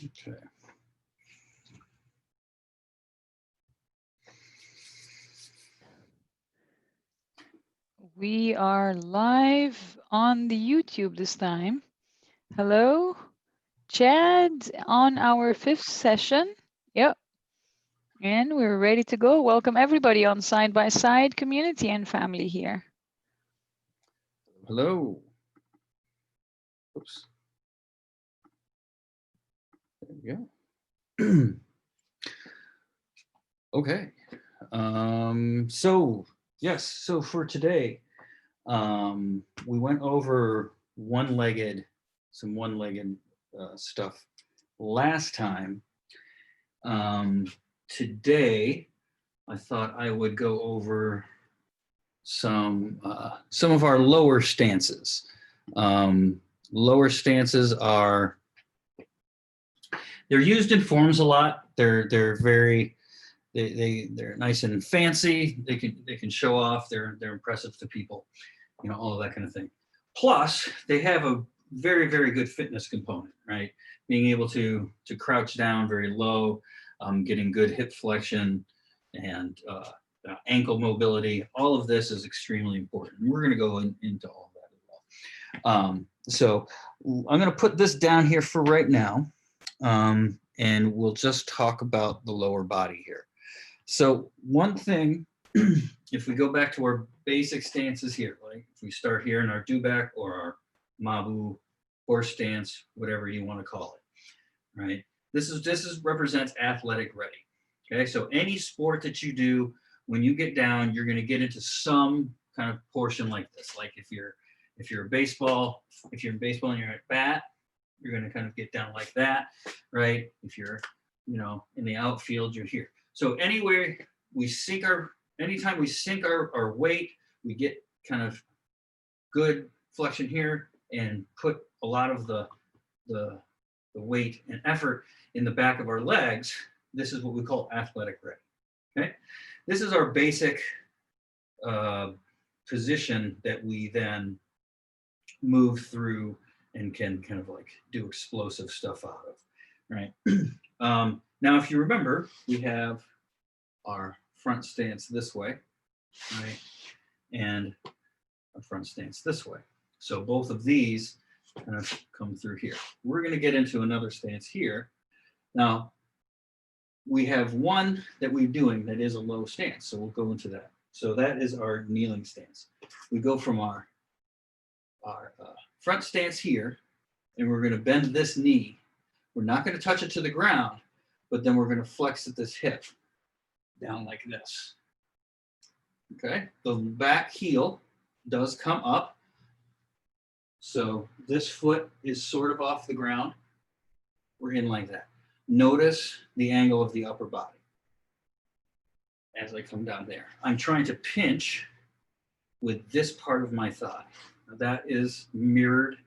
Okay. We are live on the YouTube this time. Hello, Chad, on our 5th session. Yep. And we're ready to go. Welcome everybody on Side by Side community and family here. Hello. Oops. There we go. Okay. So yes, so for today, we went over some one-legged stuff last time. Today, I thought I would go over some of our lower stances. Lower stances they're used in forms a lot. They're very they're nice and fancy. They can show off. They're impressive to people, all of that kind of thing. Plus, they have a very, very good fitness component, right? Being able to crouch down very low, getting good hip flexion and ankle mobility. All of this is extremely important. We're going to go into all of that as well. So I'm going to put this down here for right now, and we'll just talk about the lower body here. So one thing, if we go back to our basic stances here, like if we start here in our do-back or our mabu, horse stance, whatever you want to call it, right? This represents athletic ready. Okay, so any sport that you do, when you get down, you're going to get into some kind of portion like this. Like if you're in baseball and you're at bat, you're going to kind of get down like that, right? If you're, in the outfield, you're here. So anytime we sink our weight, we get kind of good flexion here and put a lot of the weight and effort in the back of our legs. This is what we call athletic ready. Okay, this is our basic position that we then move through and can kind of like do explosive stuff out of, right? Now, if you remember, we have our front stance this way, right? And a front stance this way. So both of these kind of come through here. We're going to get into another stance here. Now, we have one that we're doing that is a low stance, so we'll go into that. So that is our kneeling stance. We go from our front stance here, and we're going to bend this knee. We're not going to touch it to the ground, but then we're going to flex at this hip down like this. Okay, the back heel does come up. So this foot is sort of off the ground. We're in like that. Notice the angle of the upper body as I come down there. I'm trying to pinch with this part of my thigh. Now that is mirrored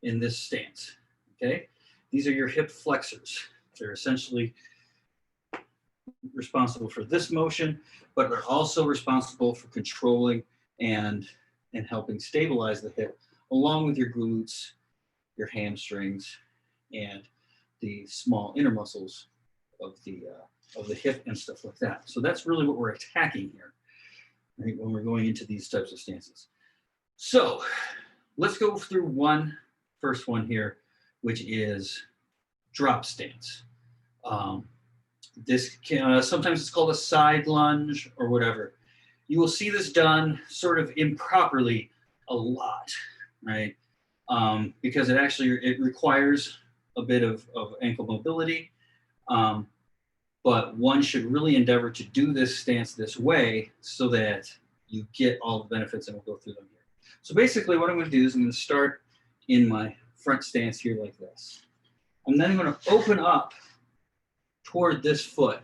in this stance. Okay, these are your hip flexors. They're essentially responsible for this motion, but they're also responsible for controlling and helping stabilize the hip, along with your glutes, your hamstrings, and the small inner muscles of the hip and stuff like that. So that's really what we're attacking here, right, when we're going into these types of stances. So let's go through first one here, which is drop stance. This can, sometimes it's called a side lunge or whatever. You will see this done sort of improperly a lot, right? Because it requires a bit of ankle mobility, but one should really endeavor to do this stance this way so that you get all the benefits, and we'll go through them here. So basically what I'm going to do is I'm going to start in my front stance here like this. And then I'm going to open up toward this foot,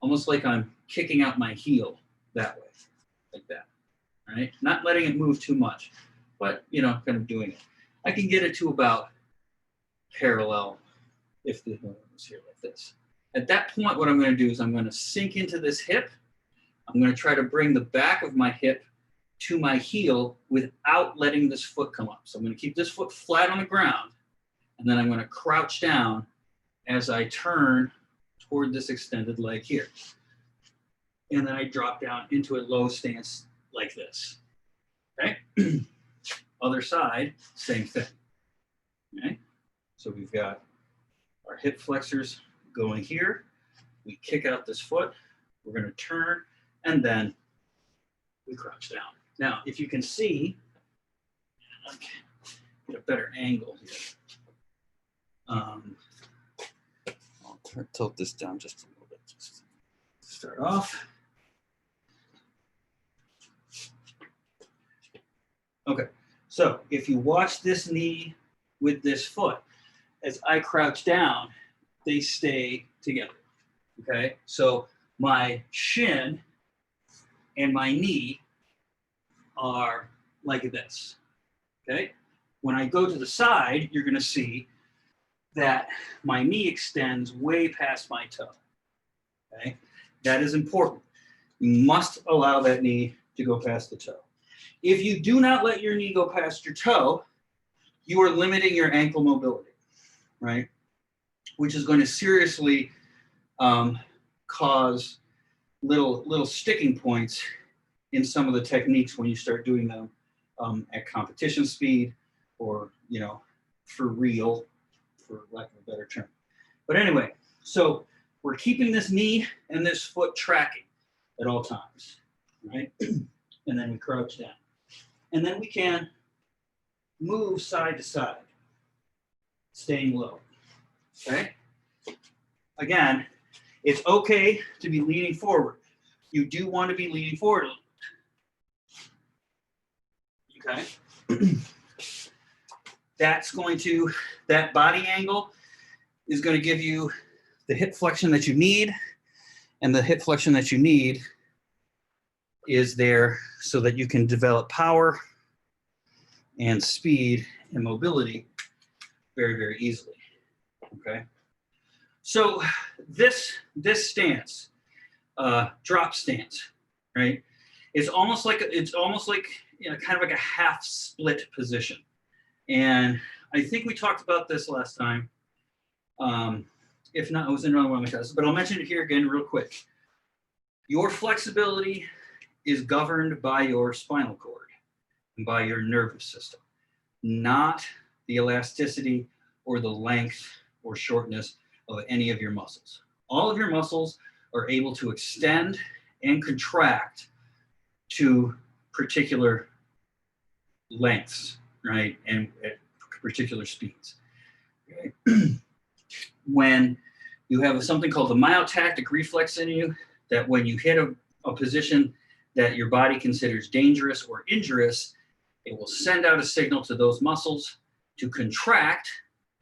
almost like I'm kicking out my heel that way, like that, right? Not letting it move too much, but, kind of doing it. I can get it to about parallel if the heel was here like this. At that point, what I'm going to do is I'm going to sink into this hip. I'm going to try to bring the back of my hip to my heel without letting this foot come up. So I'm going to keep this foot flat on the ground, and then I'm going to crouch down as I turn toward this extended leg here. And then I drop down into a low stance like this. Okay. Other side, same thing. Okay. So we've got our hip flexors going here. We kick out this foot. We're going to turn, and then we crouch down. Now, if you can see, okay, get a better angle here. I'll tilt this down just a little bit. Just start off. Okay, so if you watch this knee with this foot, as I crouch down, they stay together. Okay, so my shin and my knee are like this. Okay, when I go to the side, you're going to see that my knee extends way past my toe. Okay, that is important. You must allow that knee to go past the toe. If you do not let your knee go past your toe, you are limiting your ankle mobility, right? Which is going to seriously cause little sticking points in some of the techniques when you start doing them at competition speed, or, you know, for real, for lack of a better term. But anyway, so we're keeping this knee and this foot tracking at all times, right? And then we crouch down. And then we can move side to side, staying low, okay? Again, it's okay to be leaning forward. You do want to be leaning forward a little bit, okay? That body angle is going to give you the hip flexion that you need, and the hip flexion that you need is there so that you can develop power and speed and mobility very, very easily, okay? So this stance, drop stance, right? It's almost like you know, kind of like a half split position. And I think we talked about this last time. If not, it was in another one of my classes, but I'll mention it here again real quick. Your flexibility is governed by your spinal cord and by your nervous system, not the elasticity or the length or shortness of any of your muscles. All of your muscles are able to extend and contract to particular lengths, right? And at particular speeds. Okay? When you have something called the myotactic reflex in you, that when you hit a position that your body considers dangerous or injurious, it will send out a signal to those muscles to contract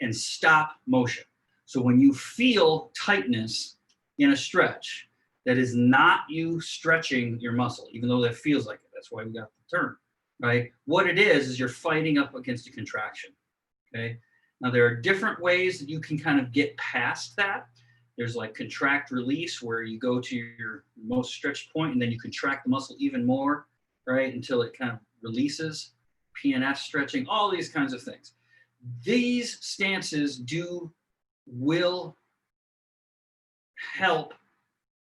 and stop motion. So when you feel tightness in a stretch, that is not you stretching your muscle, even though that feels like it. That's why we got the term, right? What it is you're fighting up against a contraction, okay? Now, there are different ways that you can kind of get past that. There's like contract release, where you go to your most stretched point and then you contract the muscle even more, right, until it kind of releases. PNF stretching, all these kinds of things. These stances will help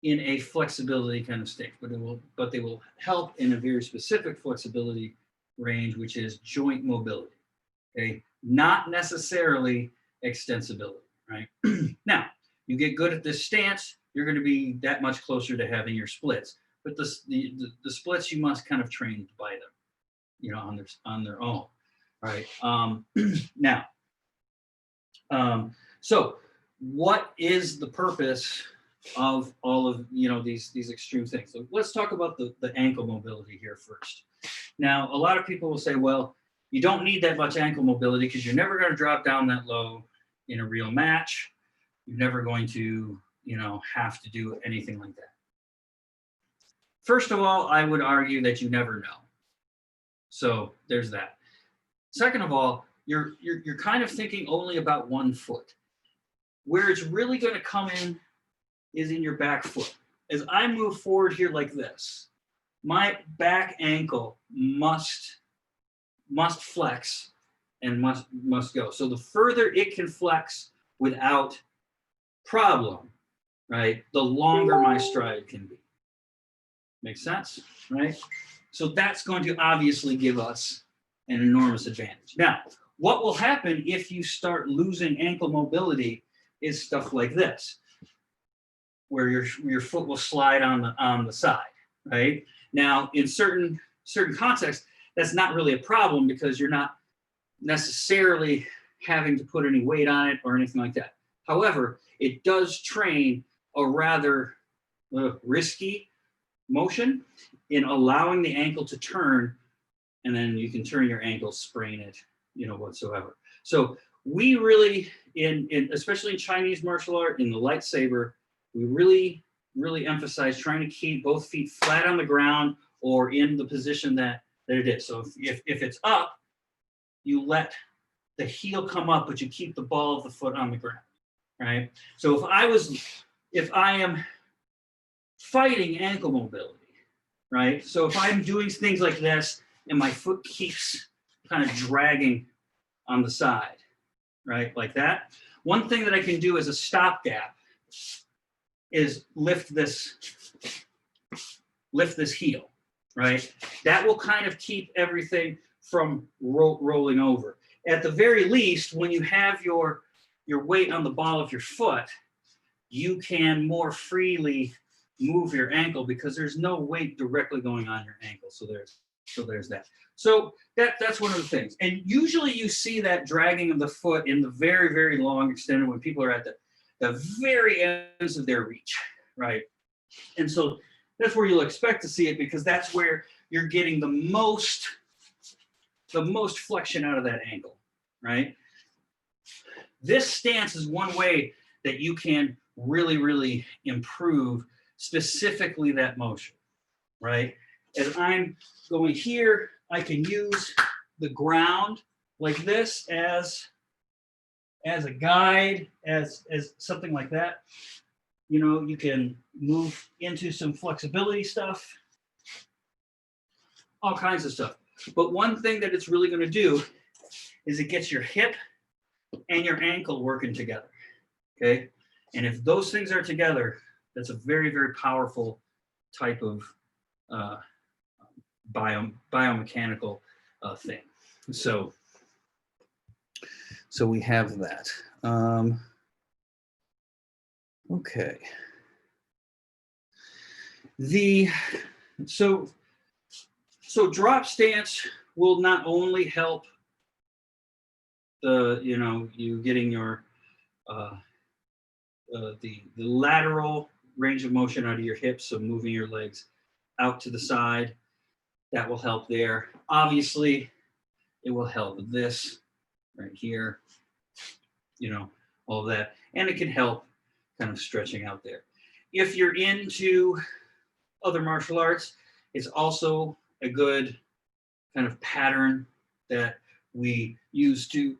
in a flexibility kind of state, but they will help in a very specific flexibility range, which is joint mobility. Okay, not necessarily extensibility, right? Now, you get good at this stance, you're going to be that much closer to having your splits. But the splits, you must kind of train by them, you know, on their own, right? Now, so what is the purpose of all of, you know, these extreme things? So let's talk about the ankle mobility here first. Now, a lot of people will say, well, you don't need that much ankle mobility because you're never going to drop down that low in a real match. You're never going to, you know, have to do anything like that. First of all, I would argue that you never know. So there's that. Second of all, you're kind of thinking only about one foot. Where it's really going to come in is in your back foot. As I move forward here like this, my back ankle must flex and must go. So the further it can flex without problem, right, the longer my stride can be. Makes sense, right? So that's going to obviously give us an enormous advantage. Now, what will happen if you start losing ankle mobility is stuff like this, where your foot will slide on the side, right? Now, in certain contexts, that's not really a problem because you're not necessarily having to put any weight on it or anything like that. However, it does train a rather risky motion in allowing the ankle to turn, and then you can turn your ankle, sprain it, whatsoever. So we really, especially in Chinese martial art, in the light saber, we really, really emphasize trying to keep both feet flat on the ground or in the position that it is. So if it's up, you let the heel come up, but you keep the ball of the foot on the ground, right? So if I am fighting ankle mobility, right? So if I'm doing things like this and my foot keeps kind of dragging on the side, right? Like that. One thing that I can do as a stopgap is lift this heel, right? That will kind of keep everything from rolling over. At the very least, when you have your weight on the ball of your foot, you can more freely move your ankle because there's no weight directly going on your ankle. So there's that. So that's one of the things. And usually you see that dragging of the foot in the very, very long extended when people are at the very ends of their reach, right? And so that's where you'll expect to see it because that's where you're getting the most flexion out of that ankle, right? This stance is one way that you can really, really improve specifically that motion, right? As I'm going here, I can use the ground like this as a guide, as something like that. You can move into some flexibility stuff, all kinds of stuff. But one thing that it's really going to do is it gets your hip and your ankle working together, okay? And if those things are together, that's a very, very powerful type of biomechanical thing. So we have that. Okay. So drop stance will not only help you getting your the lateral range of motion out of your hips, so moving your legs out to the side, that will help there. Obviously, it will help with this right here, all of that. And it can help kind of stretching out there. If you're into other martial arts, it's also a good kind of pattern that we use to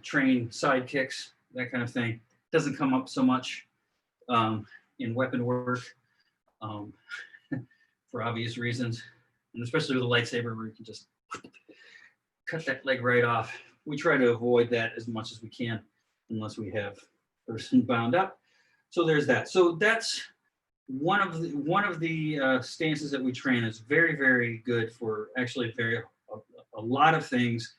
train side kicks, that kind of thing. Doesn't come up so much in weapon work for obvious reasons, and especially with a lightsaber where you can just cut that leg right off. We try to avoid that as much as we can unless we have a person bound up. So there's that. So that's one of the stances that we train is very, very good for actually a lot of things.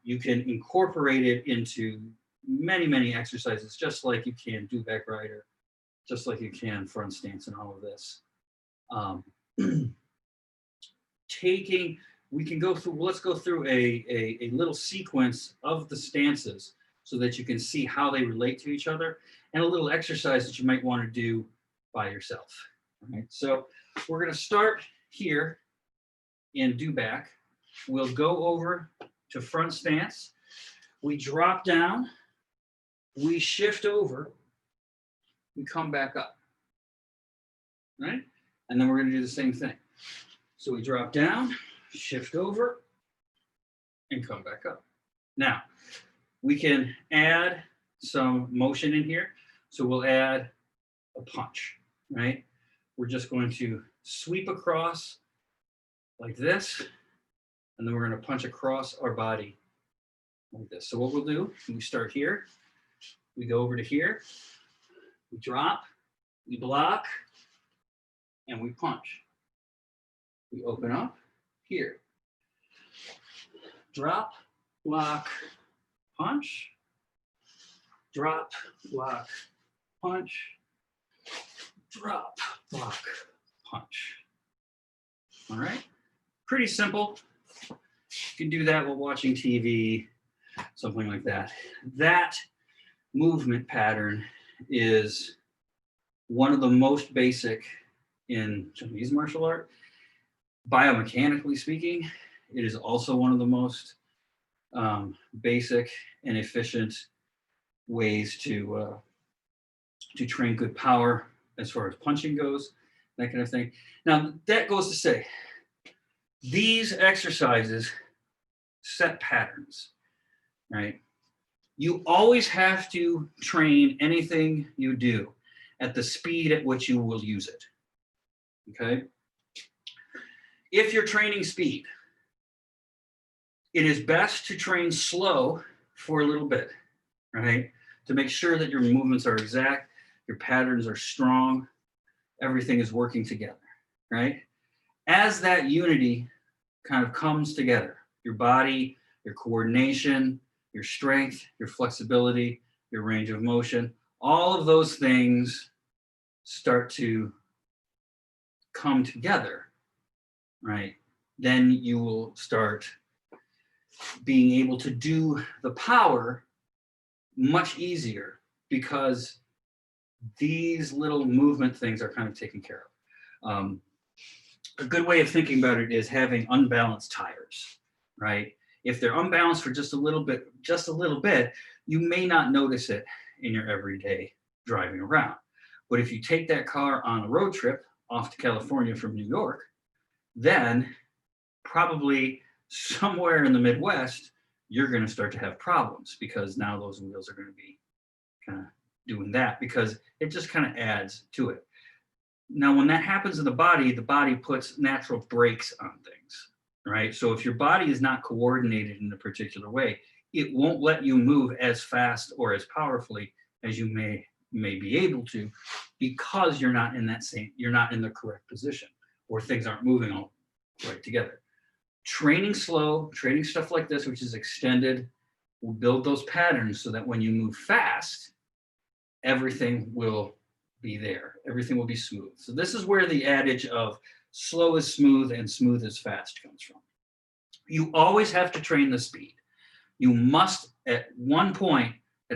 You can incorporate it into many, many exercises, just like you can do back rider, just like you can front stance and all of this. We can go through, let's go through a little sequence of the stances so that you can see how they relate to each other and a little exercise that you might want to do by yourself. All right, so we're going to start here in do back. We'll go over to front stance. We drop down, we shift over, we come back up, right? And then we're going to do the same thing. So we drop down, shift over, and come back up. Now, we can add some motion in here. So we'll add a punch, right? We're just going to sweep across like this, and then we're going to punch across our body like this. So what we'll do, we start here, We go over to here, we drop, we block, and we punch. We open up here. Drop, block, punch. Drop, block, punch. Drop, block, punch. All right, pretty simple. You can do that while watching TV, something like that. That movement pattern is one of the most basic in Chinese martial art. Biomechanically speaking, it is also one of the most basic and efficient ways to train good power as far as punching goes, that kind of thing. Now, that goes to say, these exercises set patterns, right? You always have to train anything you do at the speed at which you will use it, okay? If you're training speed, it is best to train slow for a little bit, right? To make sure that your movements are exact, your patterns are strong, everything is working together, right? As that unity kind of comes together, your body, your coordination, your strength, your flexibility, your range of motion, all of those things start to come together, right? Then you will start being able to do the power much easier because these little movement things are kind of taken care of. A good way of thinking about it is having unbalanced tires, right? If they're unbalanced for just a little bit, you may not notice it in your everyday driving around. But if you take that car on a road trip off to California from New York, then probably somewhere in the Midwest, you're going to start to have problems because now those wheels are going to be kind of doing that because it just kind of adds to it. Now, when that happens in the body puts natural brakes on things, right? So if your body is not coordinated in a particular way, it won't let you move as fast or as powerfully as you may be able to because you're not in the correct position or things aren't moving all right together. Training slow, training stuff like this, which is extended, will build those patterns so that when you move fast, everything will be there. Everything will be smooth. So this is where the adage of slow is smooth and smooth is fast comes from. You always have to train the speed. You must, at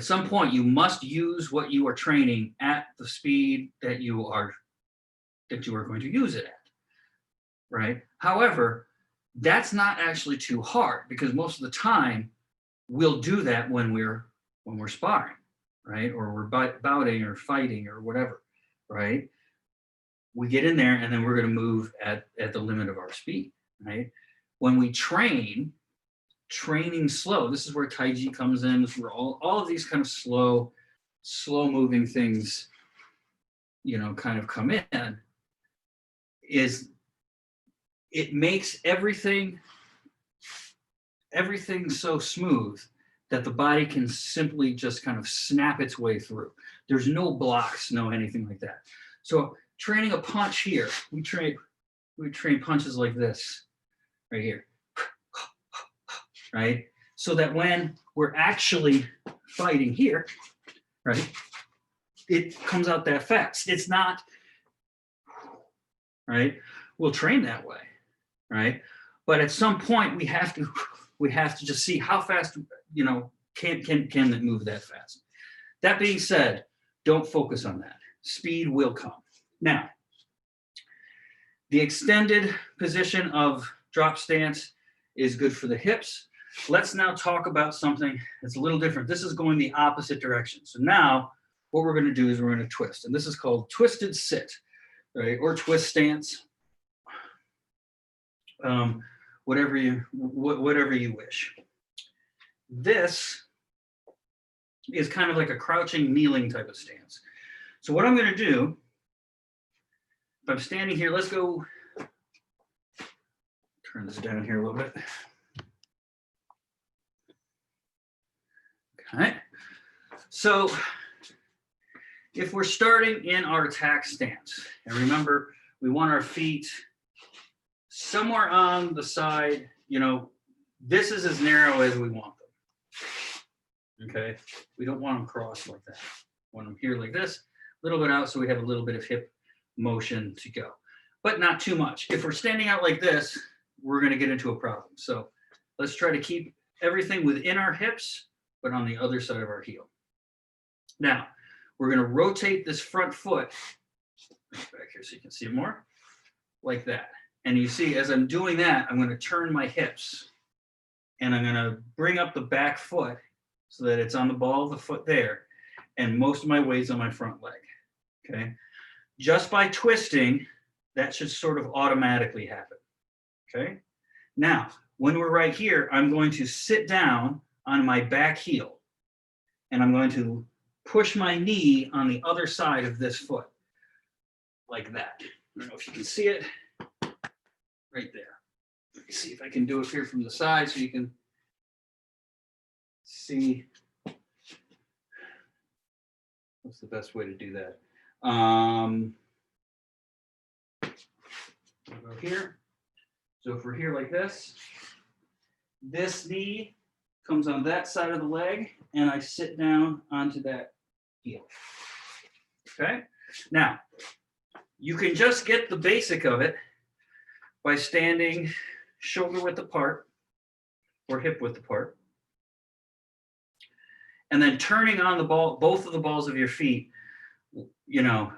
some point, you must use what you are training at the speed that you are going to use it at, right? However, that's not actually too hard because most of the time we'll do that when we're sparring, right? Or we're bouting or fighting or whatever, right? We get in there and then we're going to move at the limit of our speed, right? When we training slow, this is where Tai Chi comes in, this is where all of these kind of slow moving things, kind of come in, is it makes everything so smooth that the body can simply just kind of snap its way through. There's no blocks, no anything like that. So training a punch here, we train punches like this, right here, right? So that when we're actually fighting here, right, it comes out that fast. It's not, right? We'll train that way, right? But at some point we have to just see how fast, can it move that fast. That being said, don't focus on that. Speed will come. Now, the extended position of drop stance is good for the hips. Let's now talk about something that's a little different. This is going the opposite direction. So now what we're going to do is we're going to twist, and this is called twisted sit, right? Or twist stance. Whatever you wish. This is kind of like a crouching, kneeling type of stance. So what I'm going to do, if I'm standing here, let's go turn this down here a little bit. Okay. So if we're starting in our attack stance, and remember, we want our feet somewhere on the side, you know, this is as narrow as we want them. Okay, we don't want them crossed like that. We want them here like this, a little bit out so we have a little bit of hip motion to go, but not too much. If we're standing out like this, we're going to get into a problem. So let's try to keep everything within our hips, but on the other side of our heel. Now, we're going to rotate this front foot back here so you can see it more, like that. And you see, as I'm doing that, I'm going to turn my hips, and I'm going to bring up the back foot so that it's on the ball of the foot there, and most of my weight's on my front leg. Okay, just by twisting, that should sort of automatically happen. Okay, now when we're right here, I'm going to sit down on my back heel, and I'm going to push my knee on the other side of this foot, like that. I don't know if you can see it, right there. Let me see if I can do it here from the side so you can see. What's the best way to do that? I'll go here. So if we're here like this knee comes on that side of the leg, and I sit down onto that heel. Okay? Now, you can just get the basic of it by standing shoulder width apart or hip width apart, and then turning on the ball, both of the balls of your feet, you know,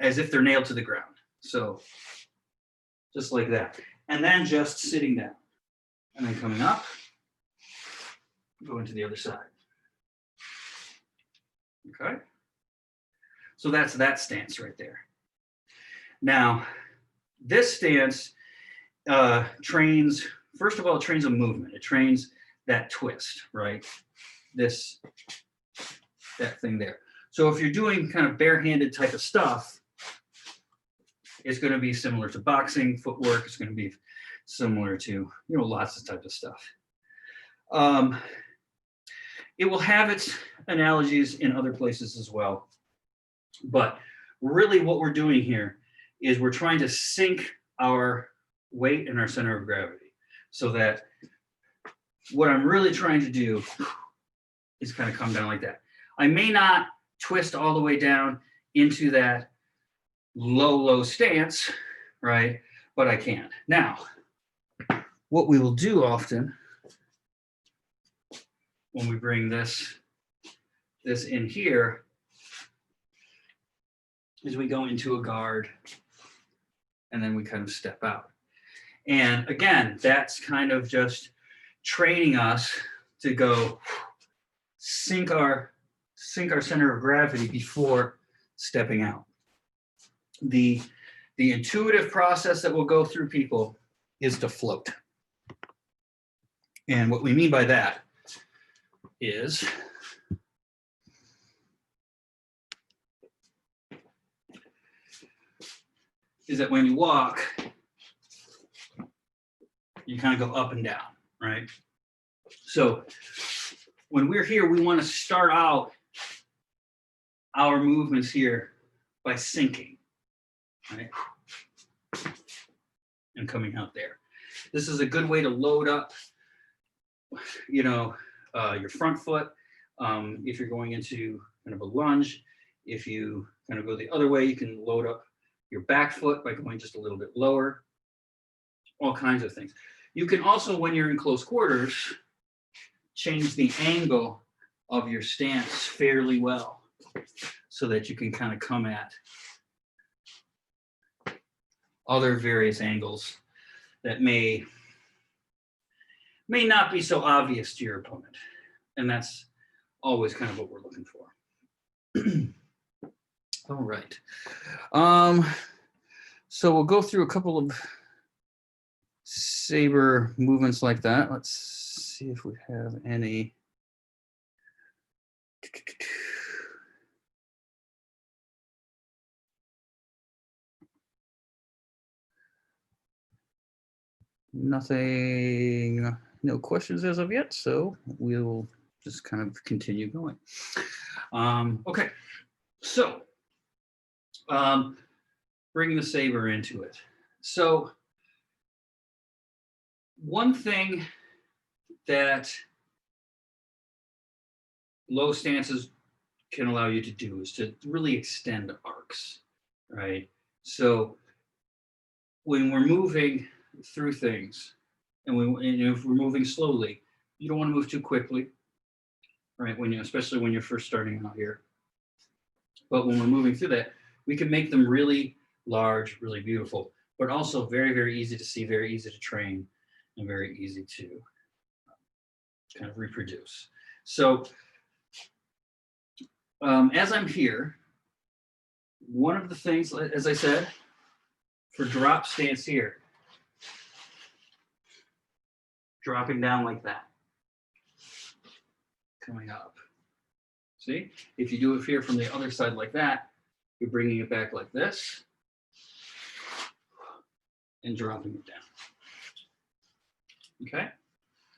as if they're nailed to the ground. So just like that. And then just sitting down. And then coming up, going to the other side. Okay? So that's that stance right there. Now, this stance trains, first of all, it trains a movement. It trains that twist, right? That thing there. So if you're doing kind of barehanded type of stuff, it's going to be similar to boxing, footwork. It's going to be similar to, you know, lots of types of stuff. It will have its analogies in other places as well. But really what we're doing here is we're trying to sync our weight and our center of gravity, so that what I'm really trying to do is kind of come down like that. I may not twist all the way down into that low stance, right? But I can. Now, what we will do often when we bring this in here is we go into a guard, and then we kind of step out. And again, that's kind of just training us to go sync our center of gravity before stepping out. The intuitive process that we'll go through, people, is to float. And what we mean by that is that when you walk, you kind of go up and down, right? So when we're here, we want to start out our movements here by sinking, right? And coming out there. This is a good way to load up, you know, your front foot. If you're going into kind of a lunge, if you kind of go the other way, you can load up your back foot by going just a little bit lower. All kinds of things. You can also, when you're in close quarters, change the angle of your stance fairly well, so that you can kind of come at other various angles that may not be so obvious to your opponent. And that's always kind of what we're looking for. All right. So we'll go through a couple of Saber movements like that. Let's see if we have any. Nothing, no questions as of yet, so we'll just kind of continue going. Okay, so bring the saber into it. So one thing that low stances can allow you to do is to really extend arcs, right? So when we're moving through things, and if we're moving slowly, you don't want to move too quickly, right? Especially when you're first starting out here. But when we're moving through that, we can make them really large, really beautiful, but also very, very easy to see, very easy to train, and very easy to kind of reproduce. So as I'm here, one of the things, as I said, for drop stance here, dropping down like that, coming up. See, if you do it here from the other side like that, you're bringing it back like this and dropping it down. Okay,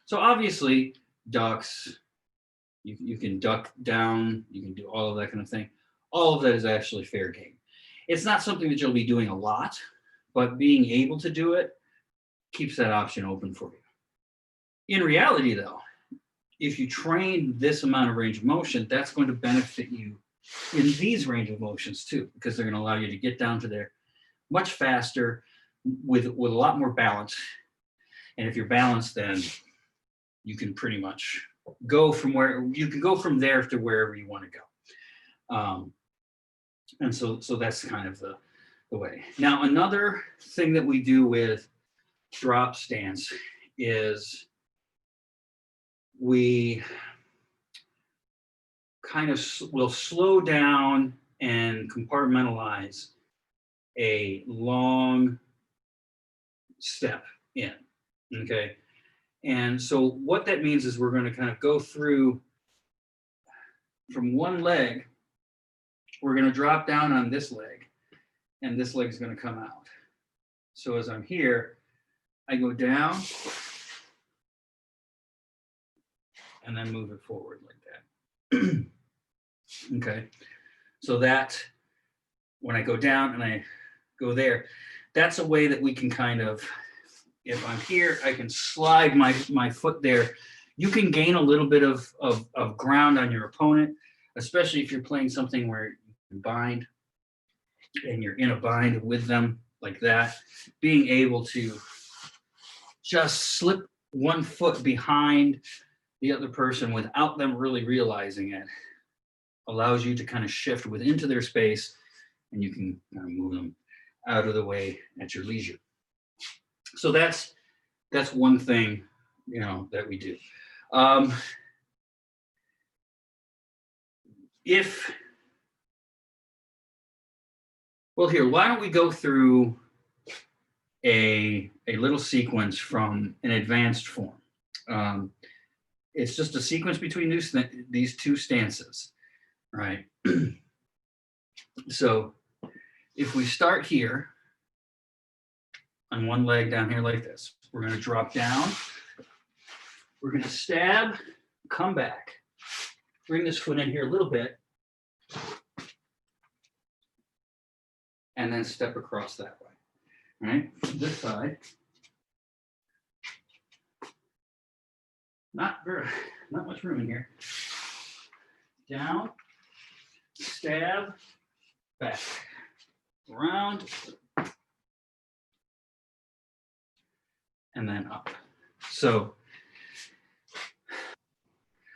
so obviously ducks, you can duck down, you can do all of that kind of thing. All of that is actually fair game. It's not something that you'll be doing a lot, but being able to do it keeps that option open for you. In reality, though, if you train this amount of range of motion, that's going to benefit you in these range of motions too, because they're going to allow you to get down to there much faster with a lot more balance. And if you're balanced, then you can pretty much go from there to wherever you want to go. And so that's kind of the way. Now, another thing that we do with drop stance is we kind of will slow down and compartmentalize a long step in, okay? And so what that means is we're going to kind of go through from one leg, we're going to drop down on this leg, and this leg is going to come out. So as I'm here, I go down and then move it forward like that. Okay, so that when I go down and I go there, that's a way that we can kind of, if I'm here, I can slide my foot there. You can gain a little bit of ground on your opponent, especially if you're playing something where you can bind and you're in a bind with them like that. Being able to just slip one foot behind the other person without them really realizing it allows you to kind of shift into their space, and you can kind of move them out of the way at your leisure. So that's one thing, that we do. Here, why don't we go through a little sequence from an advanced form. It's just a sequence between these two stances, right? So if we start here on one leg down here like this, we're going to drop down, we're going to stab, come back, bring this foot in here a little bit, and then step across that way, right? From this side, not much room in here. Down, stab, back, around, and then up. So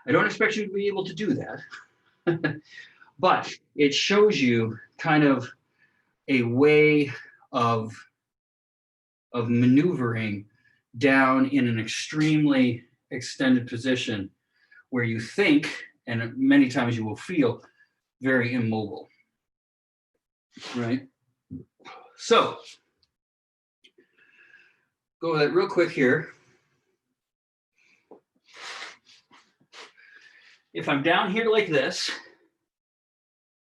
I don't expect you to be able to do that, but it shows you kind of a way of maneuvering down in an extremely extended position where you think, and many times you will feel, very immobile, right? So go with that real quick here. If I'm down here like this,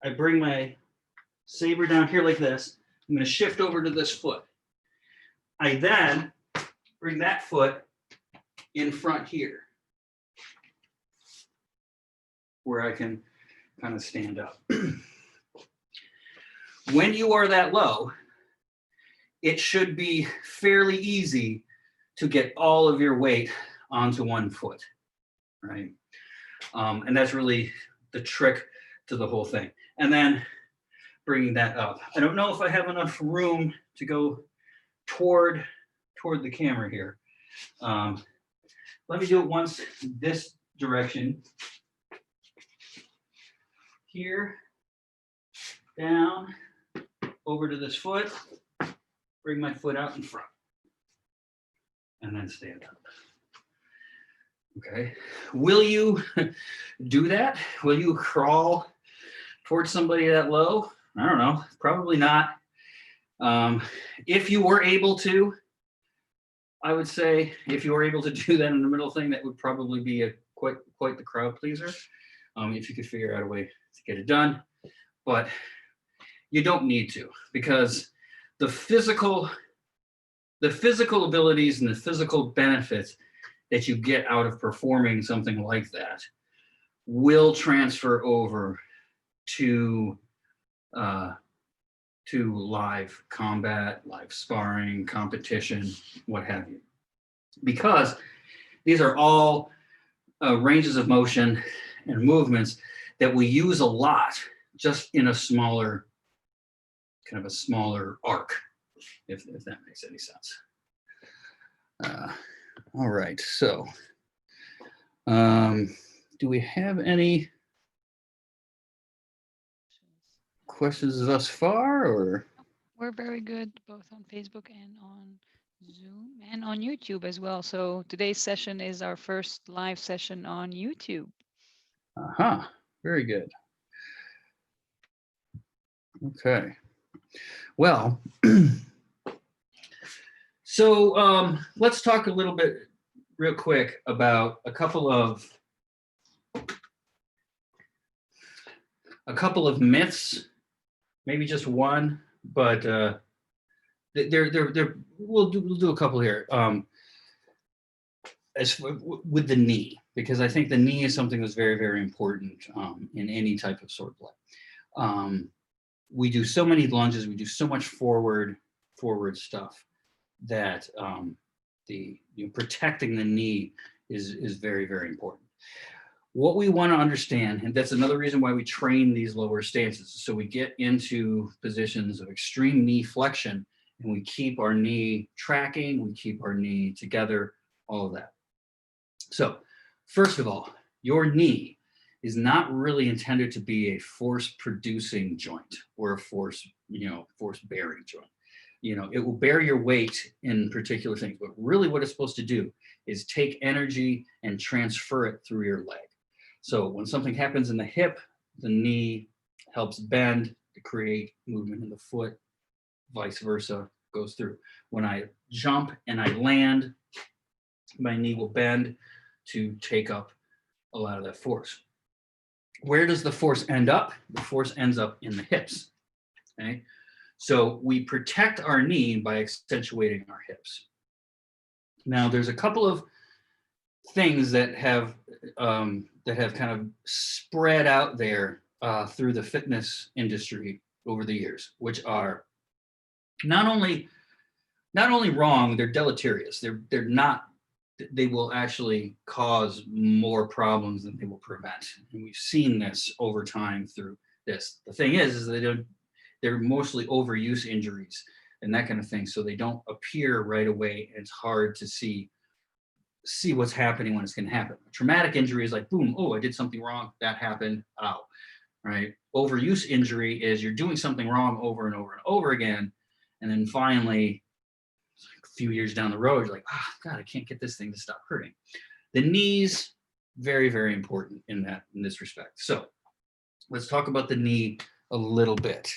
I bring my saber down here like this. I'm going to shift over to this foot. I then bring that foot in front here. where I can kind of stand up. When you are that low, it should be fairly easy to get all of your weight onto one foot, right? And that's really the trick to the whole thing. And then bringing that up. I don't know if I have enough room to go toward the camera here. Let me do it once this direction. Here, down, over to this foot, bring my foot out in front, and then stand up. Okay, will you do that? Will you crawl towards somebody that low? I don't know, probably not. If you were able to, I would say if you were able to do that in the middle thing, that would probably be quite the crowd pleaser. If you could figure out a way to get it done, but you don't need to, because the physical abilities and the physical benefits that you get out of performing something like that will transfer over to live combat, live sparring, competition, what have you, because these are all ranges of motion and movements that we use a lot just in a smaller, kind of a smaller arc, if that makes any sense. All right, so do we have any questions thus far, or? We're very good both on Facebook and on Zoom and on YouTube as well. So today's session is our first live session on YouTube. Very good. Okay. Well, so let's talk a little bit real quick about a couple of myths, maybe just one, but we'll do a couple here. With the knee, because I think the knee is something that's very, very important in any type of sword play. We do so many lunges, we do so much forward stuff that protecting the knee is very, very important. What we want to understand, and that's another reason why we train these lower stances, so we get into positions of extreme knee flexion and we keep our knee tracking, we keep our knee together, all of that. So first of all, your knee is not really intended to be a force producing joint or a force bearing joint. It will bear your weight in particular things, but really what it's supposed to do is take energy and transfer it through your leg. So when something happens in the hip, the knee helps bend to create movement in the foot, vice versa, goes through. When I jump and I land, my knee will bend to take up a lot of that force. Where does the force end up? The force ends up in the hips. Okay, so we protect our knee by accentuating our hips. Now, there's a couple of things that have kind of spread out there through the fitness industry over the years, which are not only wrong, they're deleterious. They will actually cause more problems than they will prevent. And we've seen this over time through this. The thing is they're mostly overuse injuries and that kind of thing. So they don't appear right away. And it's hard to see what's happening when it's going to happen. A traumatic injury is like, boom, oh, I did something wrong. That happened. Ow. Right. Overuse injury is you're doing something wrong over and over and over again. And then finally, a few years down the road, you're like, God, I can't get this thing to stop hurting. The knees, very, very important in this respect. So let's talk about the knee a little bit.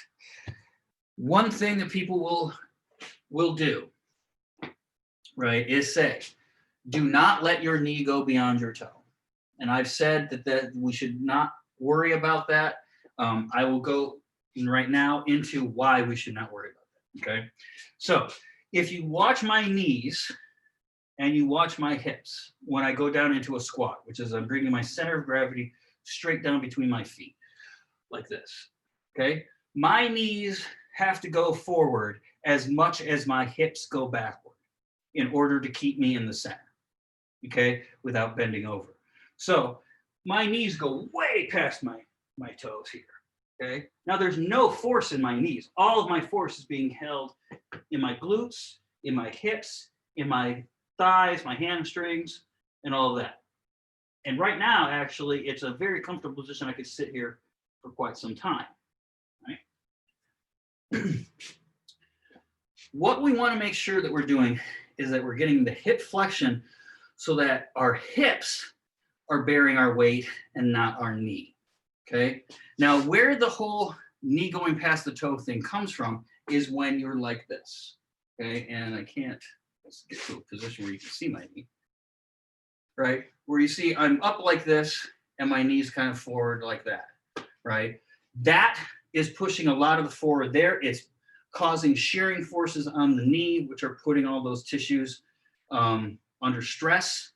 One thing that people will do, right, is say, do not let your knee go beyond your toe. And I've said that we should not worry about that. I will go right now into why we should not worry about that. Okay. So if you watch my knees and you watch my hips, when I go down into a squat, which is I'm bringing my center of gravity straight down between my feet, like this, okay? My knees have to go forward as much as my hips go backward in order to keep me in the center, okay, without bending over. So my knees go way past my toes here, okay? Now there's no force in my knees. All of my force is being held in my glutes, in my hips, in my thighs, my hamstrings, and all of that. And right now, actually, it's a very comfortable position. I could sit here for quite some time, right? What we want to make sure that we're doing is that we're getting the hip flexion so that our hips are bearing our weight and not our knee, okay? Now, where the whole knee going past the toe thing comes from is when you're like this, okay? And I can't, let's get to a position where you can see my knee, right? Where you see I'm up like this and my knee's kind of forward like that, right? That is pushing a lot of the forward there. It's causing shearing forces on the knee, which are putting all those tissues under stress.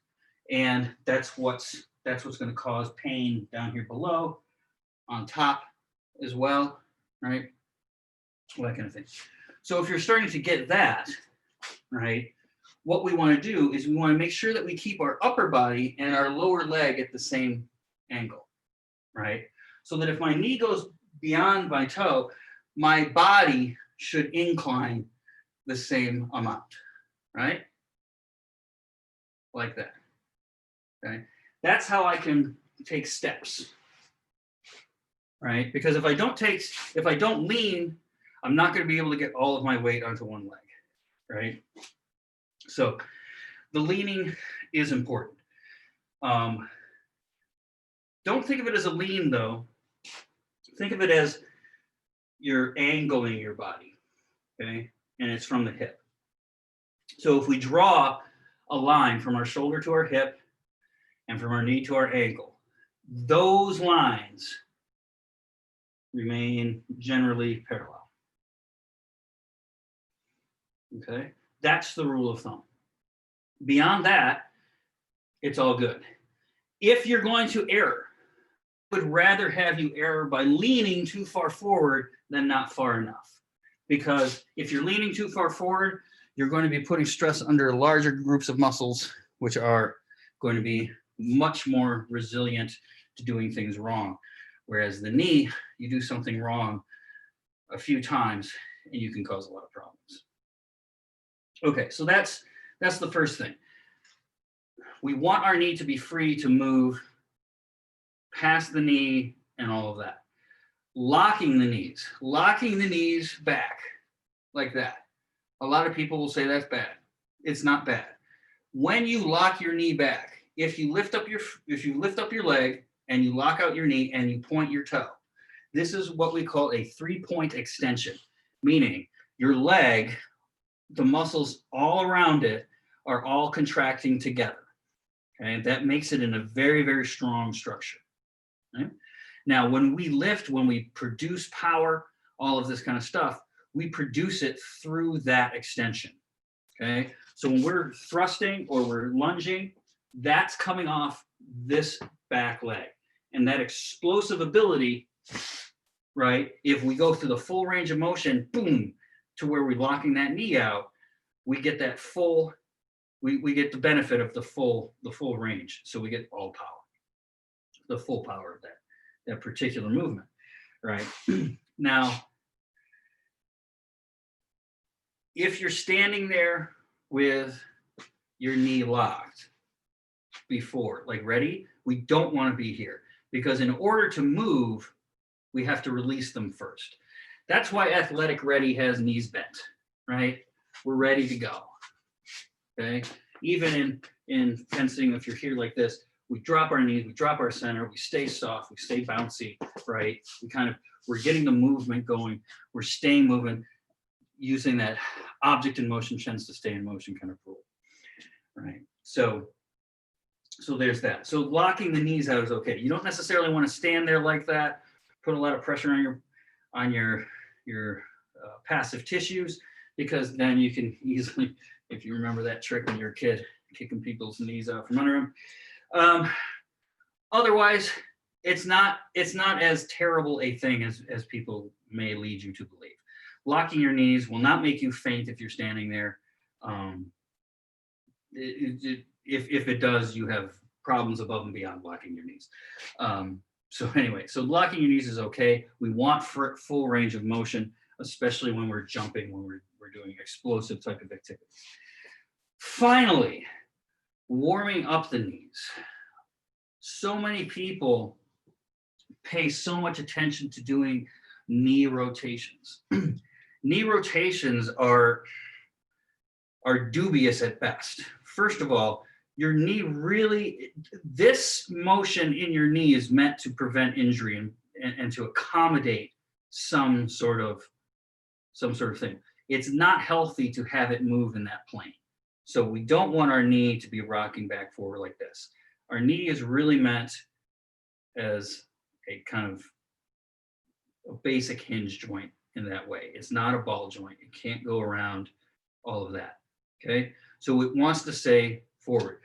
And that's what's going to cause pain down here below, on top as well, right? All that kind of thing. So if you're starting to get that, right, what we want to do is we want to make sure that we keep our upper body and our lower leg at the same angle, right? So that if my knee goes beyond my toe, my body should incline the same amount, right? Like that, okay? That's how I can take steps, right? Because if I don't lean, I'm not going to be able to get all of my weight onto one leg, right? So the leaning is important. Don't think of it as a lean though. Think of it as you're angling your body, okay? And it's from the hip. So if we draw a line from our shoulder to our hip and from our knee to our ankle, those lines remain generally parallel, okay? That's the rule of thumb. Beyond that, it's all good. If you're going to err, I would rather have you err by leaning too far forward than not far enough. Because if you're leaning too far forward, you're going to be putting stress under larger groups of muscles, which are going to be much more resilient to doing things wrong. Whereas the knee, you do something wrong a few times and you can cause a lot of problems. Okay, so that's the first thing. We want our knee to be free to move past the knee and all of that. Locking the knees back like that. A lot of people will say that's bad. It's not bad. When you lock your knee back, if you lift up your leg and you lock out your knee and you point your toe, this is what we call a 3-point extension, meaning your leg, the muscles all around it are all contracting together. Okay, that makes it in a very, very strong structure. Right? Now, when we lift, when we produce power, all of this kind of stuff, we produce it through that extension. Okay, so when we're thrusting or we're lunging, that's coming off this back leg. And that explosive ability, right, if we go through the full range of motion, boom, to where we're locking that knee out, we get that full, we get the benefit of the full range. So we get all power, the full power of that particular movement, right? Now, if you're standing there with your knee locked before, like ready, we don't want to be here because in order to move, we have to release them first. That's why athletic ready has knees bent, right? We're ready to go, okay? Even in fencing, if you're here like this, we drop our knees, we drop our center, we stay soft, we stay bouncy, right? We're getting the movement going, we're staying moving, using that object in motion tends to stay in motion kind of rule, right? So there's that. So locking the knees out is okay. You don't necessarily want to stand there like that, put a lot of pressure on your passive tissues, because then you can easily, if you remember that trick when you're a kid, kicking people's knees out from under them. Otherwise, it's not as terrible a thing as people may lead you to believe. Locking your knees will not make you faint if you're standing there. If it does, you have problems above and beyond locking your knees. So anyway, so locking your knees is okay. We want full range of motion, especially when we're jumping, when we're doing explosive type of activity. Finally, warming up the knees. So many people pay so much attention to doing knee rotations. Knee rotations are dubious at best. First of all, your knee really, this motion in your knee is meant to prevent injury and to accommodate some sort of thing. It's not healthy to have it move in that plane. So we don't want our knee to be rocking back forward like this. Our knee is really meant as a kind of a basic hinge joint in that way. It's not a ball joint. It can't go around all of that. Okay, so it wants to stay forward.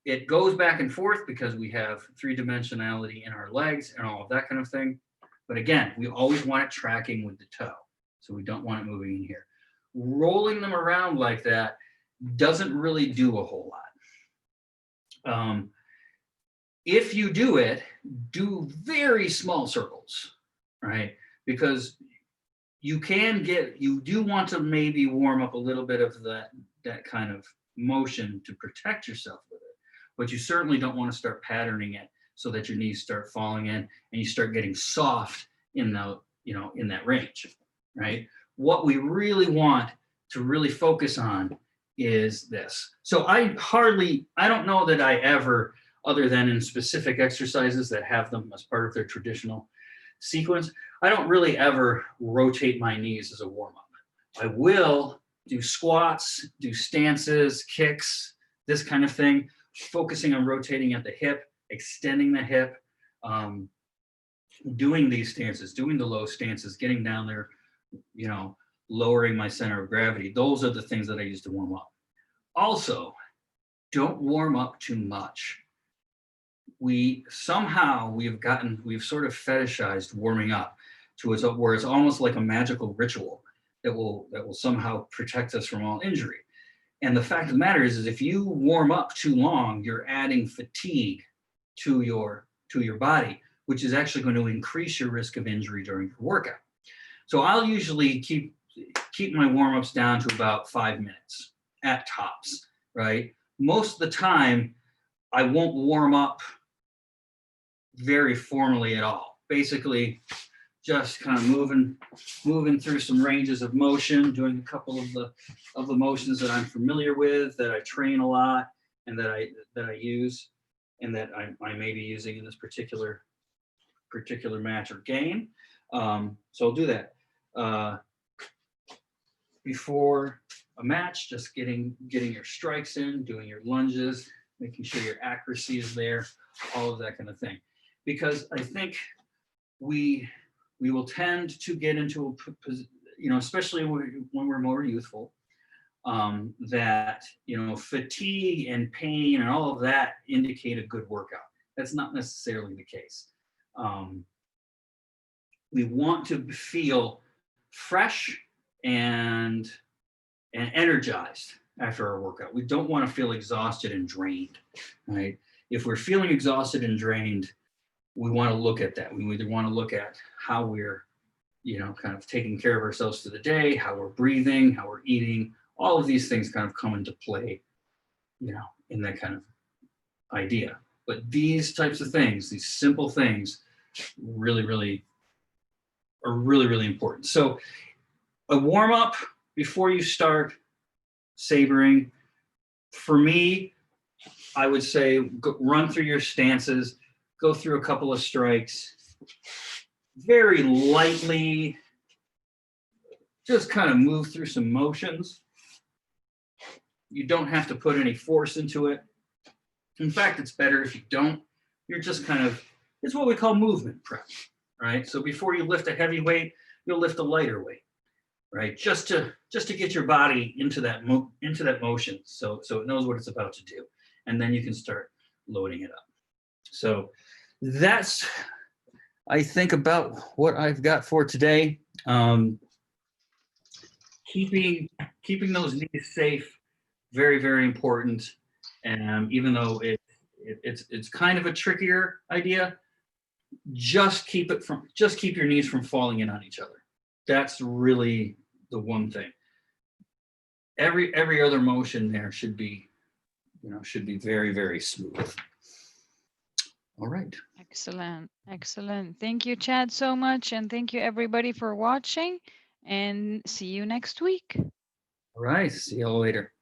It goes back and forth because we have three-dimensionality in our legs and all of that kind of thing. But again, we always want it tracking with the toe. So we don't want it moving in here. Rolling them around like that doesn't really do a whole lot. If you do it, do very small circles, right? Because you do want to maybe warm up a little bit of that kind of motion to protect yourself with it, but you certainly don't want to start patterning it so that your knees start falling in and you start getting soft in that range, right? What we really want to really focus on is this. So I don't know that I ever, other than in specific exercises that have them as part of their traditional sequence, I don't really ever rotate my knees as a warm-up. I will do squats, do stances, kicks, this kind of thing, focusing on rotating at the hip, extending the hip, doing these stances, doing the low stances, getting down there, lowering my center of gravity. Those are the things that I use to warm up. Also, don't warm up too much. We've sort of fetishized warming up to where it's almost like a magical ritual that will somehow protect us from all injury. And the fact of the matter is if you warm up too long, you're adding fatigue to your body, which is actually going to increase your risk of injury during your workout. So I'll usually keep my warm-ups down to about 5 minutes at tops, right? Most of the time, I won't warm up very formally at all. Basically, just kind of moving through some ranges of motion, doing a couple of the motions that I'm familiar with, that I train a lot, and that I use, and that I may be using in this particular match or game. So I'll do that before a match. Just getting your strikes in, doing your lunges, making sure your accuracy is there, all of that kind of thing. Because I think we will tend to get into especially when we're more youthful, that fatigue and pain and all of that indicate a good workout. That's not necessarily the case. We want to feel fresh and energized after our workout. We don't want to feel exhausted and drained, right? If we're feeling exhausted and drained, we want to look at that. We either want to look at how we're, kind of taking care of ourselves for the day, how we're breathing, how we're eating. All of these things kind of come into play, in that kind of idea. But these types of things, these simple things, really, really are really, really important. So a warm up before you start sabering, for me, I would say run through your stances, go through a couple of strikes, very lightly, just kind of move through some motions. You don't have to put any force into it. In fact, it's better if you don't. You're just kind of, it's what we call movement prep, right? So before you lift a heavy weight, you'll lift a lighter weight, right? Just to get your body into that motion, so it knows what it's about to do, and then you can start loading it up. So that's, I think, about what I've got for today. Keeping those knees safe, very, very important. And even though it's kind of a trickier idea, just keep your knees from falling in on each other. That's really the one thing. Every other motion there should be very, very smooth. All right. Excellent. Excellent. Thank you, Chad, so much. And thank you, everybody, for watching. And see you next week. All right. See you all later.